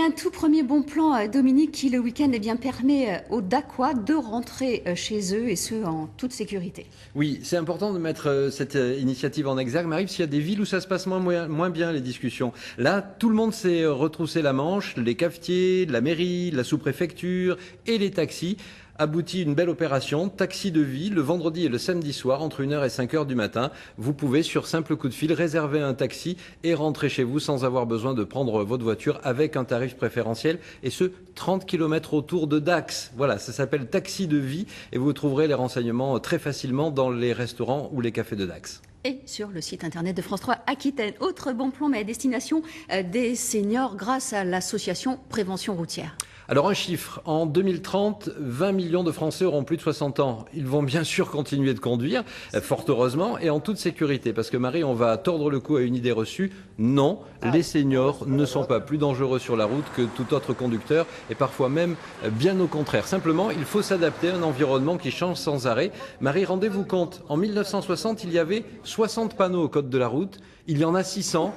un tout premier bon plan, Dominique, qui le week-end permet aux Dacois de rentrer chez eux et ce en toute sécurité. Oui, c'est important de mettre cette initiative en exergue, Marie, parce qu'il y a des villes où ça se passe moins bien les discussions. Là, tout le monde s'est retroussé la manche, les cafetiers, la mairie, la sous-préfecture et les taxis. Aboutit une belle opération, taxi de vie, le vendredi et le samedi soir, entre 1h et 5h du matin. Vous pouvez, sur simple coup de fil, réserver un taxi et rentrer chez vous sans avoir besoin de prendre votre voiture avec un tarif préférentiel. Et ce, 30 km autour de Dax. Voilà, ça s'appelle taxi de vie et vous trouverez les renseignements très facilement dans les restaurants ou les cafés de Dax. Et sur le site internet de France 3 Aquitaine. Autre bon plan, mais à destination des seniors grâce à l'association Prévention Routière. Alors un chiffre, en 2030, 20 millions de Français auront plus de 60 ans. Ils vont bien sûr continuer de conduire, fort heureusement, et en toute sécurité. Parce que Marie, on va tordre le cou à une idée reçue. Non, les seniors ne sont pas plus dangereux sur la route que tout autre conducteur, et parfois même bien au contraire. Simplement, il faut s'adapter à un environnement qui change sans arrêt. Marie, rendez-vous compte, en 1960, il y avait 60 panneaux au code de la route. Il y en a 600.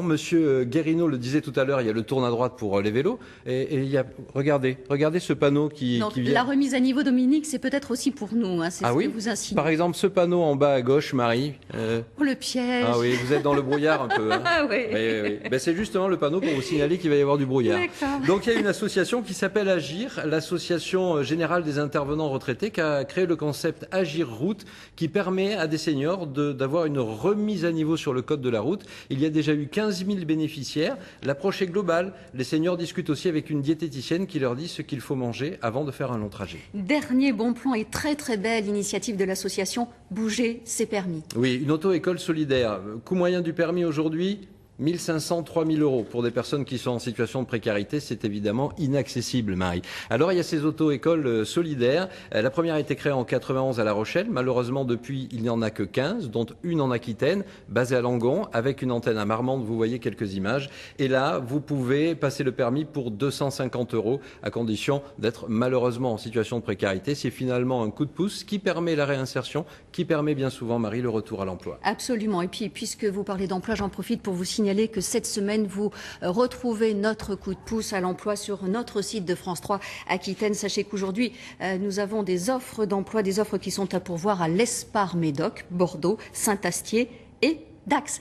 Monsieur Guérino le disait tout à l'heure, il y a le tourne à droite pour les vélos. Et il y a, regardez ce panneau qui vient. La remise à niveau, Dominique, c'est peut-être aussi pour nous. Hein, c'est ce que vous insinuez. Par exemple, ce panneau en bas à gauche, Marie. Oh, le piège. Ah oui, vous êtes dans le brouillard un peu. Hein. Ah oui. Oui. Ben, c'est justement le panneau pour vous signaler qu'il va y avoir du brouillard. Donc il y a une association qui s'appelle Agir, l'association générale des intervenants retraités, qui a créé le concept Agir Route, qui permet à des seniors d'avoir une remise à niveau sur le code de la route. Il y a déjà eu 15 000 bénéficiaires. L'approche est globale. Les seniors discutent aussi avec une diététicienne qui leur dit ce qu'il faut manger avant de faire un long trajet. Dernier bon plan et très très belle initiative de l'association Bouger, c'est permis. Oui, une auto-école solidaire. Coût moyen du permis aujourd'hui 1 500, 3 000 euros. Pour des personnes qui sont en situation de précarité, c'est évidemment inaccessible, Marie. Alors, il y a ces auto-écoles solidaires. La première a été créée en 91 à La Rochelle. Malheureusement, depuis, il n'y en a que 15, dont une en Aquitaine, basée à Langon, avec une antenne à Marmande. Vous voyez quelques images. Et là, vous pouvez passer le permis pour 250 euros, à condition d'être malheureusement en situation de précarité. C'est finalement un coup de pouce qui permet la réinsertion, qui permet bien souvent, Marie, le retour à l'emploi. Absolument. Et puis, puisque vous parlez d'emploi, j'en profite pour vous signaler que cette semaine, vous retrouvez notre coup de pouce à l'emploi sur notre site de France 3 Aquitaine. Sachez qu'aujourd'hui, nous avons des offres d'emploi, des offres qui sont à pourvoir à l'Espar Médoc, Bordeaux, Saint-Astier et Dax.